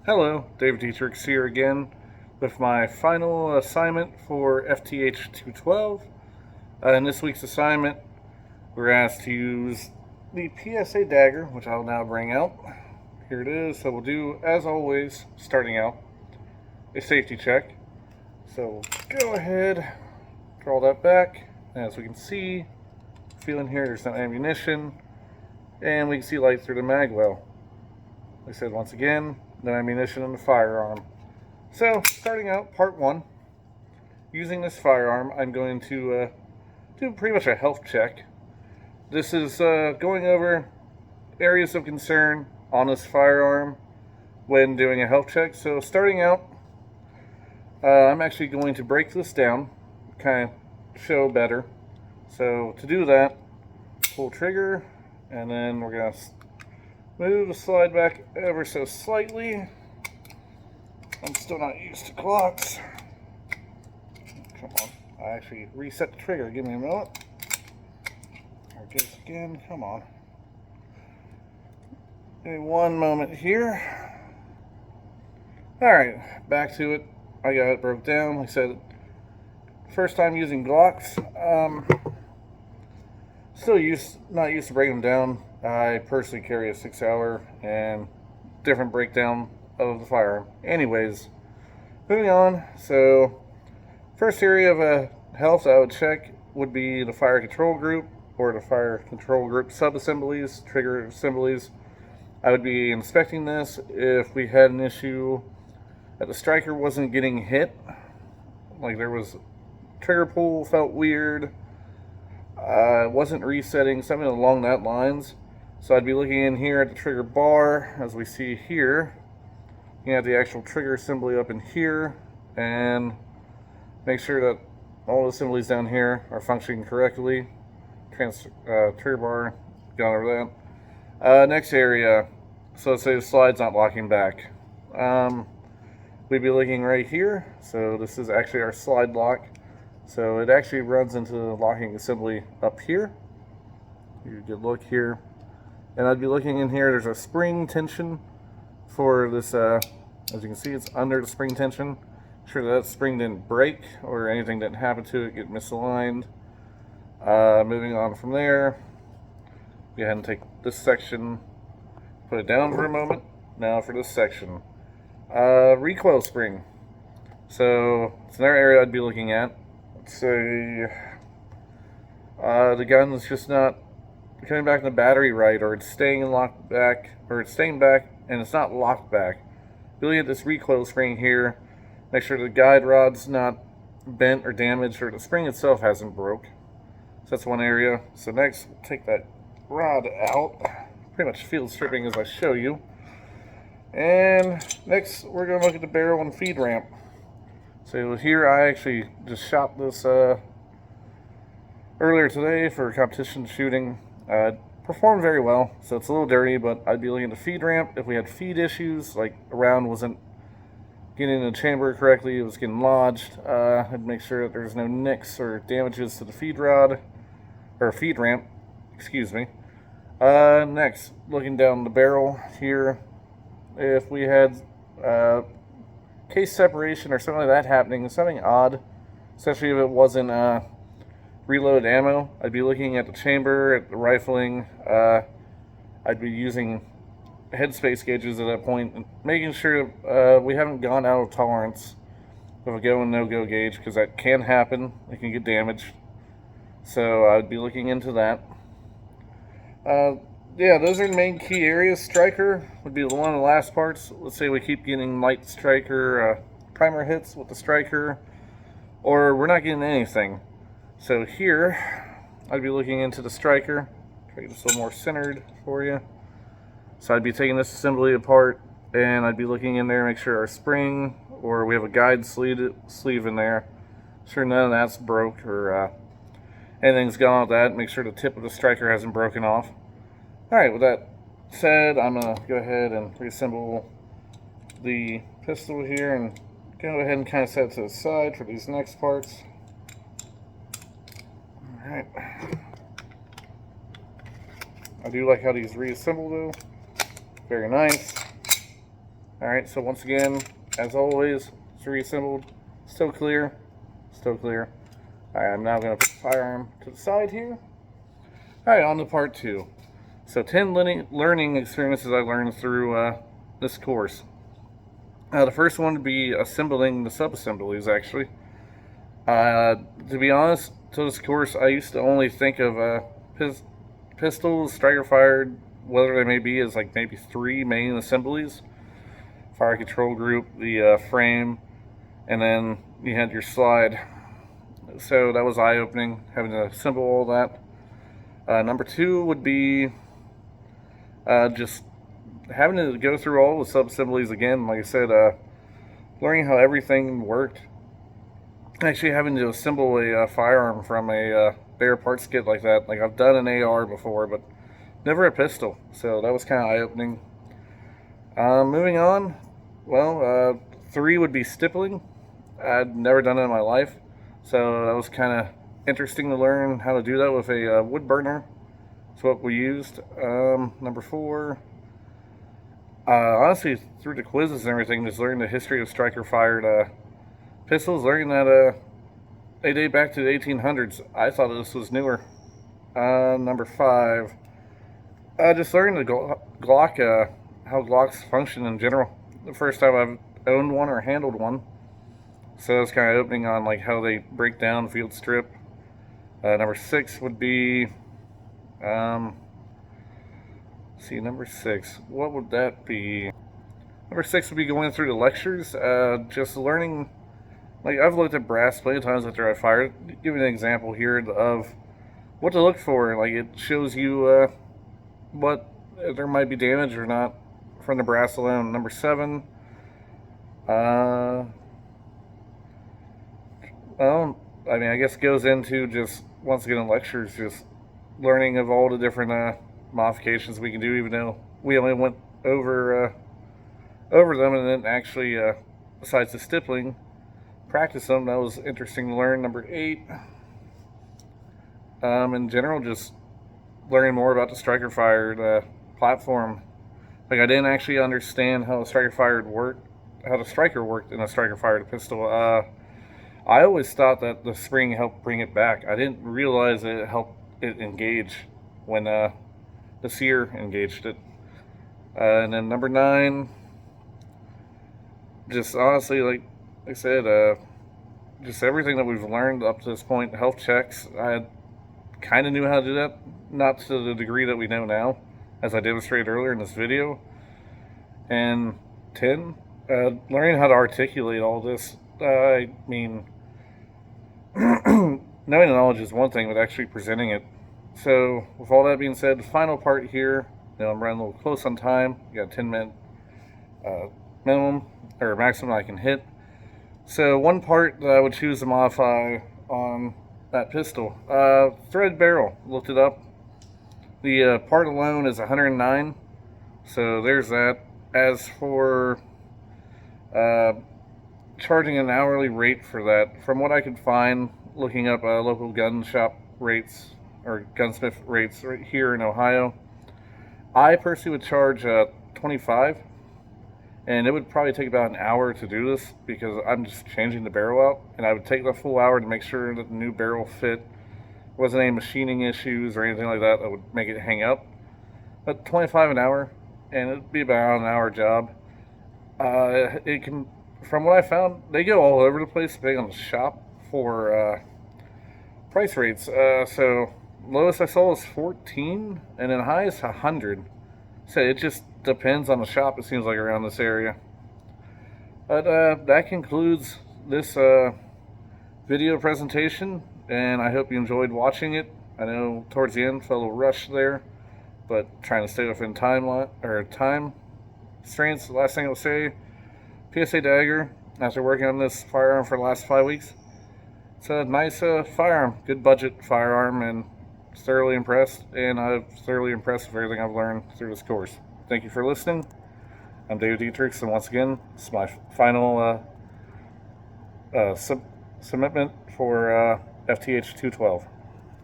Hello, David Dietrichs here again with my final assignment for FTH 212. In this week's assignment, we're asked to use the PSA dagger, which I'll now bring out. Here it is. So we'll do, as always, starting out, a safety check. So go ahead, draw that back. As we can see, feeling here, there's no ammunition, and we can see light through the mag well. Like I said, once again, no ammunition in the firearm. So, starting out, part one. Using this firearm, I'm going to do pretty much a health check. This is going over areas of concern on this firearm when doing a health check. So, starting out, I'm actually going to break this down, kind of show better. So, to do that, pull trigger, and then we're going to move the slide back ever so slightly. I'm still not used to clocks. Come on. I actually reset the trigger. Give me a moment. There it goes again. Come on. Give me one moment here. Alright, back to it. I got it broke down. Like I said, first time using Glocks. Not used to breaking them down. I personally carry a 6-hour and different breakdown of the firearm. Anyways, moving on. So, first area of health I would check would be the fire control group or the fire control group sub-assemblies, trigger assemblies. I would be inspecting this if we had an issue that the striker wasn't getting hit. Like there was trigger pull felt weird. Wasn't resetting, something along that lines. So I'd be looking in here at the trigger bar, as we see here. You have the actual trigger assembly up in here, and make sure that all the assemblies down here are functioning correctly. Trigger bar, gone over that. Next area, so let's say the slide's not locking back. We'd be looking right here. So this is actually our slide lock. So it actually runs into the locking assembly up here. You could look here. And I'd be looking in here, there's a spring tension for this, as you can see, it's under the spring tension. Sure that spring didn't break or anything didn't happen to it, get misaligned. Moving on from there, go ahead and take this section, put it down for a moment. Now for this section. Recoil spring. So it's another area I'd be looking at. Let's say the gun's just not coming back in the battery right, or it's staying locked back, or it's staying back and it's not locked back. Really at this recoil spring here, make sure the guide rod's not bent or damaged, or the spring itself hasn't broke. So that's one area. So next, we'll take that rod out. Pretty much field stripping as I show you. And next, we're going to look at the barrel and feed ramp. So here I actually just shot this earlier today for competition shooting. Performed very well, so it's a little dirty, but I'd be looking at the feed ramp. If we had feed issues, like a round wasn't getting in the chamber correctly, it was getting lodged, I'd make sure that there's no nicks or damages to the feed rod, or feed ramp, excuse me. Next, looking down the barrel here, if we had case separation or something like that happening, something odd, especially if it wasn't reloaded ammo, I'd be looking at the chamber, at the rifling. I'd be using headspace gauges at that point, and making sure we haven't gone out of tolerance of a go and no-go gauge, because that can happen. It can get damaged. So I'd be looking into that. Yeah, those are the main key areas. Striker would be one of the last parts. Let's say we keep getting light striker primer hits with the striker, or we're not getting anything. So here, I'd be looking into the striker. Try to get this a little more centered for you. So I'd be taking this assembly apart, and I'd be looking in there, make sure our spring, or we have a guide sleeve in there. Sure none of that's broke, or anything's gone with that. Make sure the tip of the striker hasn't broken off. Alright, with that said, I'm going to go ahead and reassemble the pistol here, and go ahead and kind of set it to the side for these next parts. Alright. I do like how these reassemble though. Very nice. Alright, so once again, as always, it's reassembled, still clear, still clear. Alright, I'm now going to put the firearm to the side here. Alright, on to part 2. So 10 learning experiences I learned through this course. The first one would be assembling the sub-assemblies, actually. To be honest, to this course, I used to only think of pistols, striker-fired, whatever they may be, as like maybe 3 main assemblies. Fire control group, the frame, and then you had your slide. So that was eye-opening, having to assemble all that. Number 2 would be just having to go through all the sub-assemblies again. Like I said, learning how everything worked. Actually having to assemble a firearm from a bare parts kit like that. Like, I've done an AR before, but never a pistol. So that was kind of eye-opening. Moving on, well, 3 would be stippling. I'd never done it in my life, so that was kind of interesting to learn how to do that with a wood burner. That's what we used. Number 4, honestly, through the quizzes and everything, just learning the history of striker-fired pistols, learning that they date back to the 1800s. I thought this was newer. Number 5, just learning the Glock, how Glocks function in general. The first time I've owned one or handled one, so it's kind of opening on like how they break down, field strip. Number 6 would be, number 6, what would that be? Number 6 would be going through the lectures, just learning. Like, I've looked at brass plenty of times after I fired. Give you an example here of what to look for. Like, it shows you what, if there might be damage or not from the brass alone. Number 7, well, I mean, I guess goes into just, once again in lectures, just learning of all the different modifications we can do, even though we only went over them, and then actually, besides the stippling, practice them. That was interesting to learn. Number 8, in general, just learning more about the striker-fired platform. Like, I didn't actually understand how the striker-fired worked, how the striker worked in a striker-fired pistol. I always thought that the spring helped bring it back. I didn't realize that it helped it engage when the sear engaged it. And then number 9, just honestly, like I said, just everything that we've learned up to this point. Health checks, I kind of knew how to do that, not to the degree that we know now, as I demonstrated earlier in this video. And 10, learning how to articulate all this. I mean, knowing the knowledge is one thing, but actually presenting it. So, with all that being said, the final part here, I'm running a little close on time. You got a 10-minute minimum, or maximum I can hit. So, one part that I would choose to modify on that pistol, thread barrel. Looked it up. The part alone is 109, so there's that. As for charging an hourly rate for that, from what I could find, looking up local gun shop rates or gunsmith rates right here in Ohio, I personally would charge $25, and it would probably take about an hour to do this because I'm just changing the barrel out, and I would take the full hour to make sure that the new barrel fit. Wasn't any machining issues or anything like that that would make it hang up. But $25 an hour, and it'd be about an hour job. It can, from what I found, they go all over the place depending on the shop for price rates. So lowest I saw was 14, and then highest 100. So it just depends on the shop, it seems like, around this area. But that concludes this video presentation, and I hope you enjoyed watching it. I know towards the end felt a little rushed there, but trying to stay within time constraints. The last thing I'll say, PSA Dagger, after working on this firearm for the last 5 weeks, it's a nice firearm, good budget firearm, and thoroughly impressed, and I'm thoroughly impressed with everything I've learned through this course. Thank you for listening. I'm David Dietrichs, and once again, this is my final submitment for FTH 212.